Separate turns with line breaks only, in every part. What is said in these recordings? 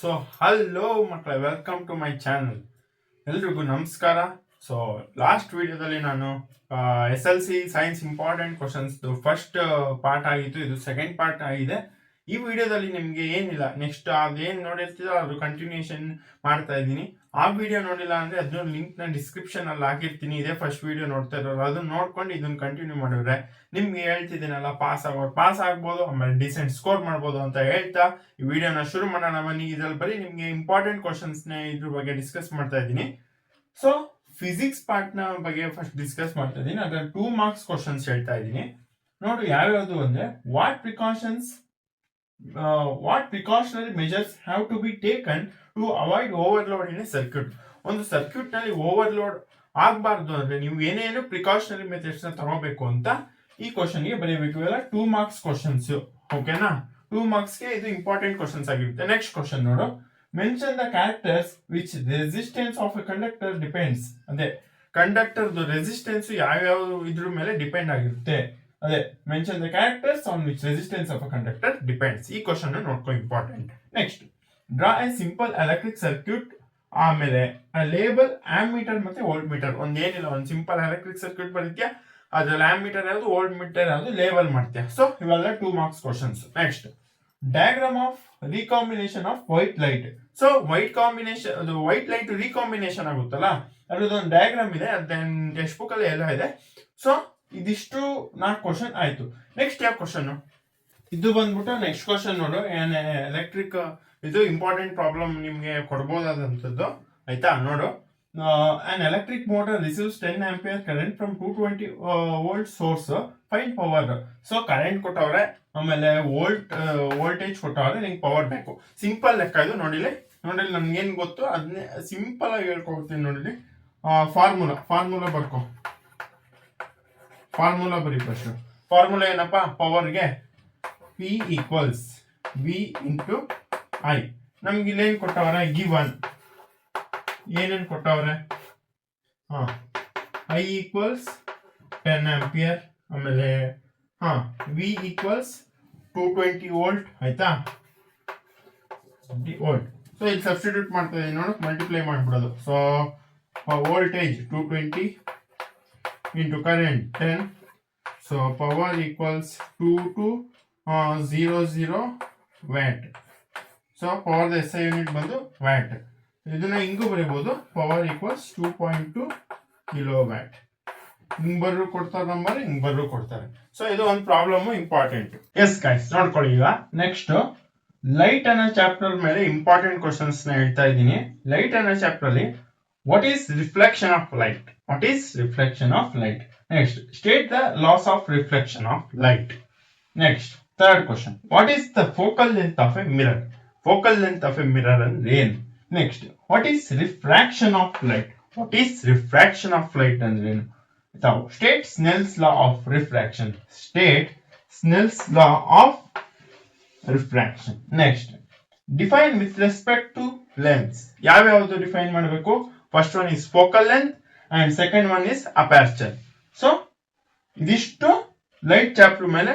So hello ಮಕ್ಕಳೇ, welcome to my channel. ಎಲ್ರಿಗೂ ನಮಸ್ಕಾರ. ಸೊ ಲಾಸ್ಟ್ ವಿಡಿಯೋದಲ್ಲಿ ನಾನು SLC science important questions first part ಆಗಿತ್ತು, ಇದು ಸೆಕೆಂಡ್ ಪಾರ್ಟ್ ಆಗಿದೆ. ಈ ವಿಡಿಯೋದಲ್ಲಿ ನಿಮಗೆ ಏನಿಲ್ಲ, ನೆಕ್ಸ್ಟ್ ಅದೇನು ನೋಡಿರ್ತೀರೋ ಅದು ಕಂಟಿನ್ಯೂಷನ್ ಮಾಡ್ತಾ ಇದ್ದೀನಿ. ಆ ವಿಡಿಯೋ ನೋಡಿಲ್ಲ ಅಂದ್ರೆ ಅದನ್ನ ಲಿಂಕ್ ನ ಡಿಸ್ಕ್ರಿಪ್ಷನ್ ಅಲ್ಲಿ ಹಾಕಿರ್ತೀನಿ. ಇದೇ ಫಸ್ಟ್ ವಿಡಿಯೋ ನೋಡ್ತಾ ಇರೋರು ಅದನ್ನ ನೋಡ್ಕೊಂಡು ಇದನ್ನ ಕಂಟಿನ್ಯೂ ಮಾಡಿದ್ರೆ ನಿಮ್ಗೆ ಹೇಳ್ತಿದ್ದೀನಲ್ಲ, ಪಾಸ್ ಆಗ್ಬೋದು, ಆಮೇಲೆ ಡಿಸೆಂಟ್ ಸ್ಕೋರ್ ಮಾಡ್ಬೋದು ಅಂತ ಹೇಳ್ತಾ ಈ ವಿಡಿಯೋನ ಶುರು ಮಾಡೋಣ ಬನ್ನಿ. ಇದ್ರಲ್ಲಿ ಬರೀ ನಿಮ್ಗೆ ಇಂಪಾರ್ಟೆಂಟ್ ಕ್ವಶನ್ಸ್ ನ ಇದ್ರ ಬಗ್ಗೆ ಡಿಸ್ಕಸ್ ಮಾಡ್ತಾ ಇದ್ದೀನಿ. ಸೊ ಫಿಸಿಕ್ಸ್ ಪಾರ್ಟ್ ನ ಬಗ್ಗೆ ಫಸ್ಟ್ ಡಿಸ್ಕಸ್ ಮಾಡ್ತಾ ಇದ್ದೀನಿ. ಅದ್ರಲ್ಲಿ 2 ಮಾರ್ಕ್ಸ್ ಕ್ವಶನ್ಸ್ ಹೇಳ್ತಾ ಇದ್ದೀನಿ. ನೋಡಿ ಯಾವ್ಯಾವುದು ಅಂದ್ರೆ, what precautionary measures have to be taken to avoid overload in a circuit. ಒಂದು ಸರ್ಕ್ಯೂಟ್ ನಲ್ಲಿ ಓವರ್ಲೋಡ್ ಆಗಬಾರ್ದು ಅಂದ್ರೆ ನೀವು ಏನೇನು ಪ್ರಿಕಾಷನರಿ ಮೆಥಡ್ಸ್ ನ ತಗೋಬೇಕು ಅಂತ ಈ ಕ್ವಶನ್ ಗೆ ಬರೀಬೇಕು. ಇವೆಲ್ಲ 2 ಮಾರ್ಕ್ಸ್ ಕ್ವಶನ್ಸ್, ಓಕೆನಾ? 2 ಮಾರ್ಕ್ಸ್ ಗೆ ಇದು ಇಂಪಾರ್ಟೆಂಟ್ ಕ್ವಶನ್ಸ್ ಆಗಿರುತ್ತೆ. ನೆಕ್ಸ್ಟ್ ಕ್ವಶನ್ ನೋಡು, mention the characters which resistance of a conductor depends. ಅದೇ ಕಂಡಕ್ಟರ್ ರೆಸಿಸ್ಟೆನ್ಸ್ ಯಾವ್ಯಾವ ಇದ್ರ ಮೇಲೆ ಡಿಪೆಂಡ್ ಆಗಿರುತ್ತೆ. ಅದೇ mention the characters on which resistance of a conductor depends. ಈ ಕ್ವಶನ್ ನೋಡ್ಕೊ, important. Next, draw A simple electric circuit. ಆಮೇಲೆ ಲೇಬಲ್ ಆಮ್ಮೀಟರ್ ಮತ್ತೆ ವೋಲ್ಟ್ ಮೀಟರ್. ಒಂದೇನಿಲ್ಲ, ಒಂದು ಸಿಂಪಲ್ ಎಲೆಕ್ಟ್ರಿಕ್ ಸರ್ಕ್ಯೂಟ್ ಬರೀತ್ಯಾ, ಅದ್ರಲ್ಲಿ ಆಮ್ಮೀಟರ್ ಯಾವುದು, ವೋಲ್ಟ್ ಮೀಟರ್ ಯಾವುದು, ಲೇಬಲ್ ಮಾಡ್ತೀಯ. ಸೊ ಇವೆಲ್ಲ 2 marks questions. Next, diagram of recombination of white light. So white light recombination ಆಗುತ್ತಲ್ಲ, ಅದ್ರದ್ದೊಂದು diagram ಇದೆ, ಅದನ್ನ ಟೆಕ್ಸ್ಟ್ ಬುಕ್ ಅಲ್ಲಿ ಎಲ್ಲ ಇದೆ. ಸೊ ಇದಿಷ್ಟು 4 ಕ್ವಶನ್ ಆಯ್ತು. ನೆಕ್ಸ್ಟ್ ಯಾವ ಕ್ವಶನ್ ಇದು ಬಂದ್ಬಿಟ್ಟು, ನೆಕ್ಸ್ಟ್ ಕ್ವಶನ್ ನೋಡು. ಎಲೆಕ್ಟ್ರಿಕ್ ಇದು ಇಂಪಾರ್ಟೆಂಟ್ ಪ್ರಾಬ್ಲಮ್ ನಿಮ್ಗೆ ಕೊಡ್ಬೋದಾದಂಥದ್ದು, ಆಯ್ತಾ? ನೋಡು, an electric motor receives 10 ampere current from 220 volt source, find power. So current ಕೊಟ್ಟವ್ರೆ, ಆಮೇಲೆ ವೋಲ್ಟೇಜ್ ಕೊಟ್ಟವ್ರೆ, ನಿಂಗೆ ಪವರ್ ಬೇಕು. ಸಿಂಪಲ್ ಲೆಕ್ಕ ಇದು. ನೋಡಿಲಿ ನನ್ಗೇನ್ ಗೊತ್ತು ಅದನ್ನೇ ಸಿಂಪಲ್ ಆಗಿ ಹೇಳ್ಕೊಡ್ತೀನಿ. ನೋಡಿಲಿ, ಫಾರ್ಮುಲಾ ಬರ್ಕೊ. ಫಾರ್ಮುಲಾ ಬರೀ ಫಸ್ಟ್. ಫಾರ್ಮುಲಾ ಏನಪ್ಪಾ? ಪವರ್ಗೆ P equals V into I. ನಮ್ಗೆ ಇಲ್ಲೇನ್ ಕೊಟ್ಟವ್ರೆ? ಗಿವನ್ ಏನೇನ್ ಕೊಟ್ಟವ್ರೆ? I ಈಕ್ವಲ್ಸ್ 10 ಆಂಪಿಯರ್, ಆಮೇಲೆ V ಈಕ್ವಲ್ಸ್ 220 ವೋಲ್ಟ್, ಆಯ್ತಾ? ವೋಲ್ಟ್. ಸೊ ಇಲ್ಲಿ ಸಬ್ಸ್ಟಿಟ್ಯೂಟ್ ಮಾಡ್ತಾ ಇದೀನಿ ನೋಡು, ಮಲ್ಟಿಪ್ಲೈ ಮಾಡ್ಬಿಡೋದು. So voltage 220 into current 10, so power equals 2200 watt. so power the SI unit ಬಂದು watt. ಇದನ್ನ ಹಿಂಗೂ ಬರೀಬಹುದು, ಪವರ್ ಈಕ್ವಲ್ಸ್ 2.2 ಕಿಲೋವ್ಯಾಟ್. ಹಿಂಗ್ ಬರ್ರು ಕೊಡ್ತಾರೆ ನಂಬರ್, ಹಿಂಗ್ ಬರ್ರು ಕೊಡ್ತಾರೆ. ಸೊ ಇದು ಒಂದು ಪ್ರಾಬ್ಲಮ್ ಇಂಪಾರ್ಟೆಂಟ್. ಎಸ್ ಗೈಸ್, ನೋಡ್ಕೊಳ್ಳಿ. ಈಗ ನೆಕ್ಸ್ಟ್, ಲೈಟ್ ಅನ್ನೋ ಚಾಪ್ಟರ್ ಮೇಲೆ ಇಂಪಾರ್ಟೆಂಟ್ ಕ್ವಶನ್ಸ್ ನ ಹೇಳ್ತಾ ಇದ್ದೀನಿ. ಲೈಟ್ ಅನ್ನೋ ಚಾಪ್ಟರ್ ಅಲ್ಲಿ what is reflection of light? What is reflection of light? Next, state the laws of reflection of light. Next, third question, what is the focal length of a mirror? Focal length of a mirror ಅಂದ್ರೆ ಏನು? Next, what is refraction of light? What is refraction of light ಅಂದ್ರೆ ಏನು? State Snell's law of refraction. State Snell's law of refraction. Next, define with respect to length. ಯಾವ್ಯಾವುದು define ಮಾಡಬೇಕು? First one is focal length and second one is aperture. So ಇದಿಷ್ಟು light chapter ಮೇಲೆ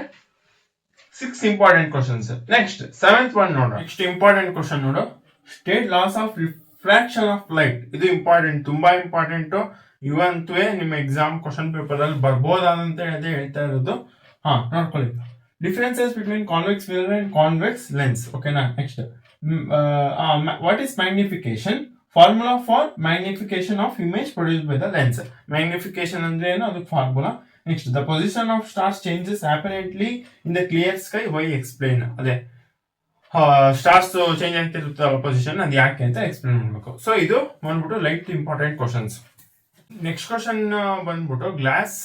6 important questions. Next 7th one ನೋಡು. Next important question ನೋಡು, state laws of refraction of light. ಇದು important, ತುಂಬಾ important. ಇವಂತೂ ನಿಮ್ಮ ಎಕ್ಸಾಮ್ ಕ್ವಶನ್ ಪೇಪರ್ ಅಲ್ಲಿ ಬರ್ಬೋದಂತ ಹೇಳ್ತಾ ಇರೋದು. ನೋಡ್ಕೊಳ್ಳಿ, differences between convex mirror and convex lens. ಓಕೆನಾ? Next, what is magnification? Formula for magnification of image produce by the lens. Magnification ಅಂದ್ರೆ ಏನು, ಅದಕ್ಕೆ formula. Next, the position of stars changes apparently in the clear sky, why explain. ಅದೇ stars change ಆಗ್ತಿರುತ್ತಲ್ಲ position, ಅದು ಯಾಕೆ ಅಂತ explain ಮಾಡಬೇಕು. So ಇದು ಬಂದ್ಬಿಟ್ಟು light important questions. Next question ಬಂದ್ಬಿಟ್ಟು ಗ್ಲಾಸ್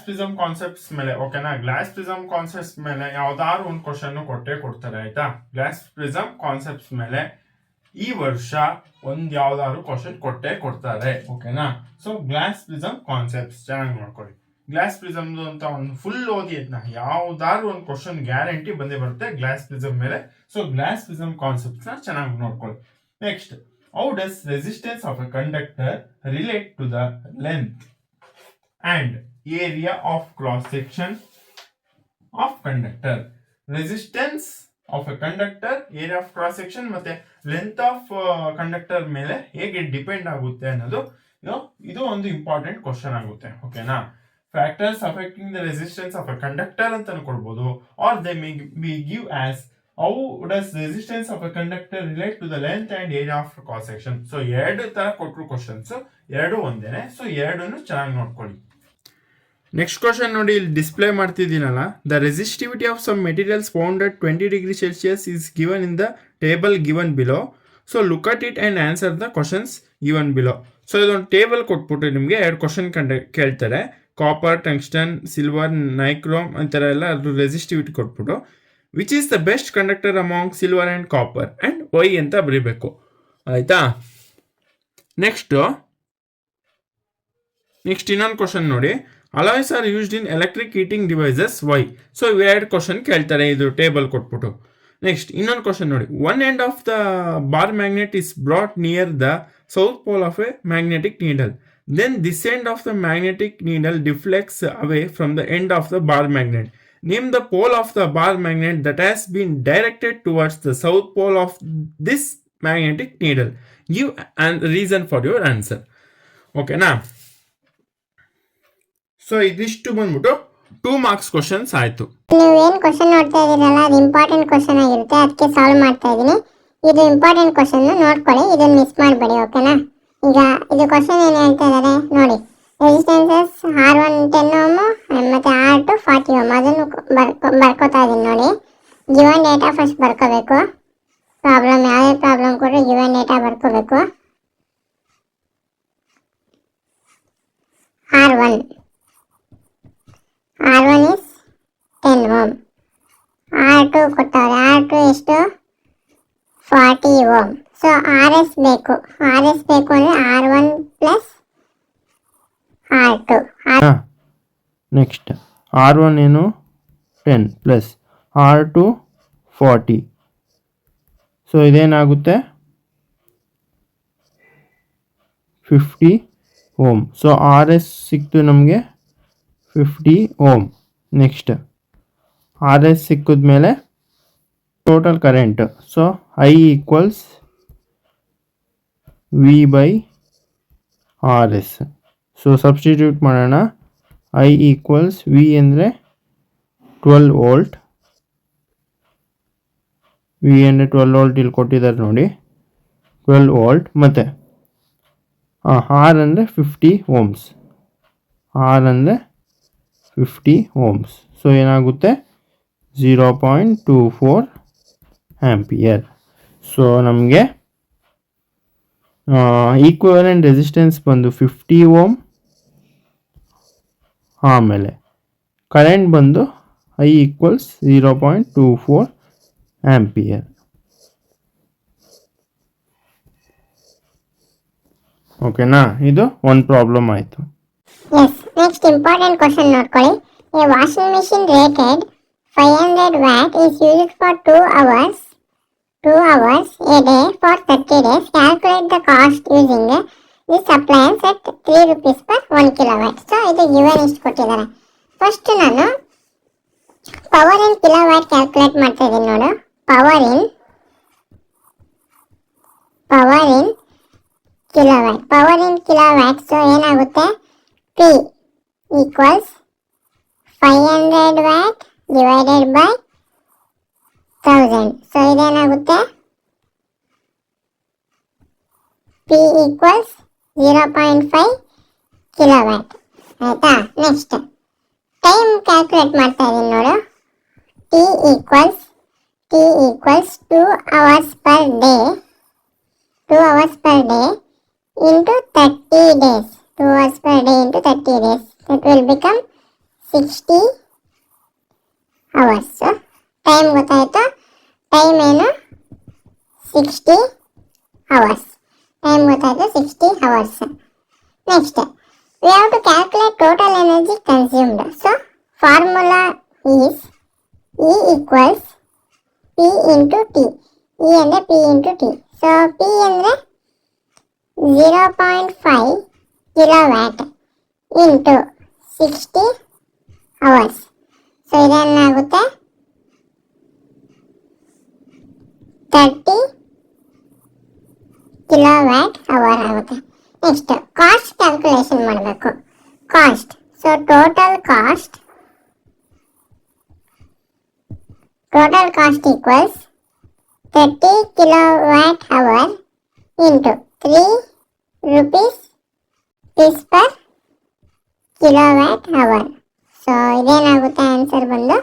ಪ್ರಿಸಮ್ ಕಾನ್ಸೆಪ್ಟ್ಸ್ ಮೇಲೆ. ಓಕೆನಾ? ಗ್ಲಾಸ್ ಪ್ರಿಸಮ್ ಕಾನ್ಸೆಪ್ಟ್ಸ್ ಮೇಲೆ ಯಾವ್ದಾದ್ರು ಒಂದು ಕ್ವಶನ್ ಕೊಡ್ತಾರೆ, ಆಯ್ತಾ? ಗ್ಲಾಸ್ ಪ್ರಿಸಮ್ ಕಾನ್ಸೆಪ್ಟ್ಸ್ ಮೇಲೆ ಈ ವರ್ಷ ಒಂದ್ ಯಾವ್ದಾದ್ರು ಕ್ವಶನ್ ಕೊಡ್ತಾರೆ. ಓಕೆನಾ? ಸೊ ಗ್ಲಾಸ್ ಪ್ರಿಸಮ್ ಕಾನ್ಸೆಪ್ಟ್ಸ್ ಚೆನ್ನಾಗಿ ನೋಡ್ಕೊಳ್ಳಿ. ಗ್ಲಾಸ್ ಪ್ರಿಸಮ್ ಅಂತ ಒಂದು ಫುಲ್ ಓದಿ, ಅದನ್ನ ಯಾವ್ದಾದ್ರು ಒಂದು ಕ್ವಶನ್ ಗ್ಯಾರಂಟಿ ಬಂದೇ ಬರುತ್ತೆ ಗ್ಲಾಸ್ ಪ್ರಿಸಮ್ ಮೇಲೆ. ಸೊ ಗ್ಲಾಸ್ ಪ್ರಿಸಮ್ ಕಾನ್ಸೆಪ್ಟ್ಸ್ ನ ಚೆನ್ನಾಗಿ ನೋಡ್ಕೊಳ್ಳಿ. Next, how does resistance of a conductor relate to the length and area of cross section of conductor? Resistance of a conductor, area of cross section ಮತ್ತೆ length of conductor ಮೇಲೆ ಹೇಗೆ depend ಆಗುತ್ತೆ ಅನ್ನೋದು ಇದು ಒಂದು ಇಂಪಾರ್ಟೆಂಟ್ ಕ್ವಶನ್ ಆಗುತ್ತೆ. ಓಕೆನಾ. Factors affecting the resistance of a conductor ಅಂತ ಕೊಡ್ಬೋದು, or they may be give us how does resistance of a conductor relate to the length and area of cross section. So ಎರಡು ತರ ಕೊಟ್ಟರು questions, ಎರಡು ಒಂದೇನೆ. So ಎರಡನ್ನು ಚೆನ್ನಾಗಿ ನೋಡ್ಕೊಳ್ಳಿ. ನೆಕ್ಸ್ಟ್ ಕ್ವಶನ್ ನೋಡಿ, ಇಲ್ಲಿ ಡಿಸ್ಪ್ಲೇ ಮಾಡ್ತಿದ್ದೀನಲ್ಲ, the resistivity of some materials found at 20 degree celsius is given in the table given below. So look at it and answer the questions given below. So ಇದೊಂದು table ಕೊಟ್ಬಿಟ್ಟು ನಿಮಗೆ ಎರಡು question ಕೇಳ್ತಾರೆ. Copper, tungsten, silver, nichrome ಅಂತರ ಎಲ್ಲ ಅದ್ರ resistivity ಕೊಟ್ಬಿಟ್ಟು which is the best conductor among silver and copper and why ಅಂತ ಬರೀಬೇಕು. ಆಯಿತಾ. ನೆಕ್ಸ್ಟ್ ಇನ್ನೊಂದು ಕ್ವಶನ್ ನೋಡಿ, alloys are used in electric heating devices why. So ಇವೆರಡು ಕ್ವಶನ್ ಕೇಳ್ತಾರೆ ಇದು ಟೇಬಲ್ ಕೊಟ್ಬಿಟ್ಟು. ನೆಕ್ಸ್ಟ್ ಇನ್ನೊಂದು ಕ್ವಶನ್ ನೋಡಿ, one end of the bar magnet is brought near the south pole of a magnetic needle. Then this end of the magnetic needle deflects away from the end of the bar magnet. Name the pole of the bar magnet that has been directed towards the south pole of this magnetic needle. Give a reason for your answer. Okay na. So ಇದಿಷ್ಟು ಬಂದ್ಬಿಟ್ಟು 2 marks questions ಆಯ್ತು.
ನೀವು ಏನು question ನೋಡ್ತಾ ಇದ್ದೀರಲ್ಲ ಅದು important question ಆಗಿರುತ್ತೆ, ಅದಕ್ಕೆ ಸಾಲ್ವ್ ಮಾಡ್ತಾ ಇದ್ದೀನಿ. ಇದು ಇಂಪಾರ್ಟೆಂಟ್ ಕ್ವಶನ್ ನೋಡ್ಕೊಳ್ಳಿ, ಇದನ್ನು ಮಿಸ್ ಮಾಡಬೇಡಿ. ಓಕೆನಾ. ಈಗ ಇದು ಕ್ವಶನ್ ಏನು ಹೇಳ್ತಾ ಇದ್ದಾರೆ ನೋಡಿ, ರೆಸಿಸ್ಟೆನ್ಸಸ್ R1 10 ಓಮ್ ಮತ್ತು R2 40 ಓಮ್. ಅದನ್ನು ಬರ್ಕೋತಾ ಇದ್ದೀನಿ ನೋಡಿ. ಗಿವನ್ ಡೇಟಾ ಫಸ್ಟ್ ಬರ್ಕೋಬೇಕು. ಪ್ರಾಬ್ಲಮ್ ಯಾವುದೇ ಪ್ರಾಬ್ಲಮ್ ಕೊಟ್ಟರೆ ಗಿವನ್ ಡೇಟಾ ಬರ್ಕೋಬೇಕು. R1 is 10 ohm. R2 ಕೊಟ್ಟವ್ರೆ, R2 ಎಷ್ಟು 40 ಓಮ್. ಸೊ RS ಬೇಕು ಅಂದರೆ R1 plus R2.
Next R1 ಏನು 10 ಪ್ಲಸ್ R2 40. ಸೊ ಇದೇನಾಗುತ್ತೆ 50 ಓಮ್. ಸೊ RS ಸಿಕ್ತು ನಮಗೆ 50 ಓಮ್. ನೆಕ್ಸ್ಟ್ RS ಸಿಕ್ಕಿದ್ಮೇಲೆ total current. So I equals V/RS. So substitute ಮಾಡೋಣ. I ಈಕ್ವಲ್ಸ್ V ಅಂದರೆ 12 ವೋಲ್ಟ್. V ಅಂದರೆ 12 ವೋಲ್ಟ್ ಇಲ್ಲಿ ಕೊಟ್ಟಿದ್ದಾರೆ ನೋಡಿ, 12 ವೋಲ್ಟ್. ಮತ್ತು R ಅಂದರೆ 50 ಓಮ್ಸ್. R ಅಂದರೆ 50 ಓಮ್ಸ್. ಸೊ ಏನಾಗುತ್ತೆ 0.24 ಆಂಪಿಯರ್. ಸೊ ನಮಗೆ ಈಕ್ವಿವೆಲೆಂಟ್ ರೆಸಿಸ್ಟೆನ್ಸ್ ಬಂದು 50 ಓಮ್. ಆಮೇಲೆ ಕರೆಂಟ್ ಬಂದು I ಈಕ್ವಲ್ಸ್ 0.24 ಆಂಪಿಯರ್. ಓಕೆನಾ. ಇದು ಒಂದು ಪ್ರಾಬ್ಲಮ್ ಆಯಿತು.
ಎಸ್. ನೆಕ್ಸ್ಟ್ ಇಂಪಾರ್ಟೆಂಟ್ ಕ್ವಶನ್ ನೋಡ್ಕೊಳ್ಳಿ. A washing machine rated 500 watt is used for 2 hours a day for 30 days. Calculate the cost using this appliance at 3 rupees per 1 kilowatt. So ಇದು given ಇಷ್ಟು ಕೊಟ್ಟಿದ್ದಾರೆ. First ನಾನು power in kilowatt calculate ಮಾಡ್ತಾ ಇದ್ದೀನಿ ನೋಡು. Power in kilowatt. So ಏನಾಗುತ್ತೆ P equals 500 watt divided by 1000. So ಇದೇನಾಗುತ್ತೆ P equals 0.5 kilowatt. ಆಯಿತಾ. ನೆಕ್ಸ್ಟ್ ಟೈಮ್ ಕ್ಯಾಲ್ಕುಲೇಟ್ ಮಾಡ್ತಾ ಇದ್ದೀನಿ ನೋಡು. T equals 2 hours per day into 30 days. 2 hours per day into 30 days. That will become 60 hours. So time ಗೊತ್ತಾಯಿತು. Time ಏನು 60 hours. Next, we have to calculate total energy consumed. So formula is E equals P into T. E and P into T. So P and 0.5 kilowatt into 60 hours. So idannagutte 30 kilowatt hour ಆಗುತ್ತೆ. Next cost calculation ಮಾಡಬೇಕು. Cost, so total cost equals 30 kilowatt hour into 3 rupees per kilowatt hour. So ಇದೇನಾಗುತ್ತೆ answer ಬಂದು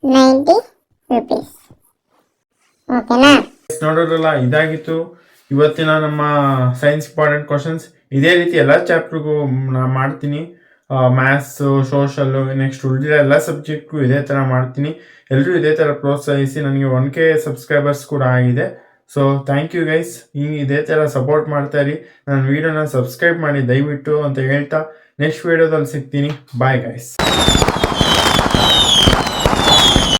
90 rupees. ಓಕೆನಾ?
ನೋಡೋರಲ್ಲ, ಇದಾಗಿತ್ತು ಇವತ್ತಿನ ನಮ್ಮ science important questions. ಇದೇ ರೀತಿ ಎಲ್ಲ ಚಾಪ್ಟರ್ಗೂ ನಾನು ಮಾಡ್ತೀನಿ. ಮ್ಯಾಥ್ಸ್, ಸೋಷಲ್ಲು, ನೆಕ್ಸ್ಟ್ ಉಳಿದಿರೋ ಎಲ್ಲ ಸಬ್ಜೆಕ್ಟ್ಗೂ ಇದೇ ಥರ ಮಾಡ್ತೀನಿ. ಎಲ್ಲರೂ ಇದೇ ಥರ ಪ್ರೋತ್ಸಾಹಿಸಿ. ನನಗೆ 1K ಸಬ್ಸ್ಕ್ರೈಬರ್ಸ್ ಕೂಡ ಆಗಿದೆ. So thank you guys. ಹಿಂಗೆ ಇದೇ ಥರ ಸಪೋರ್ಟ್ ಮಾಡ್ತಾ ಇರಿ. ನನ್ನ ವೀಡಿಯೋನ ಸಬ್ಸ್ಕ್ರೈಬ್ ಮಾಡಿ ದಯವಿಟ್ಟು ಅಂತ ಹೇಳ್ತಾ ನೆಕ್ಸ್ಟ್ ವೀಡಿಯೋದಲ್ಲಿ ಸಿಗ್ತೀನಿ. Bye guys.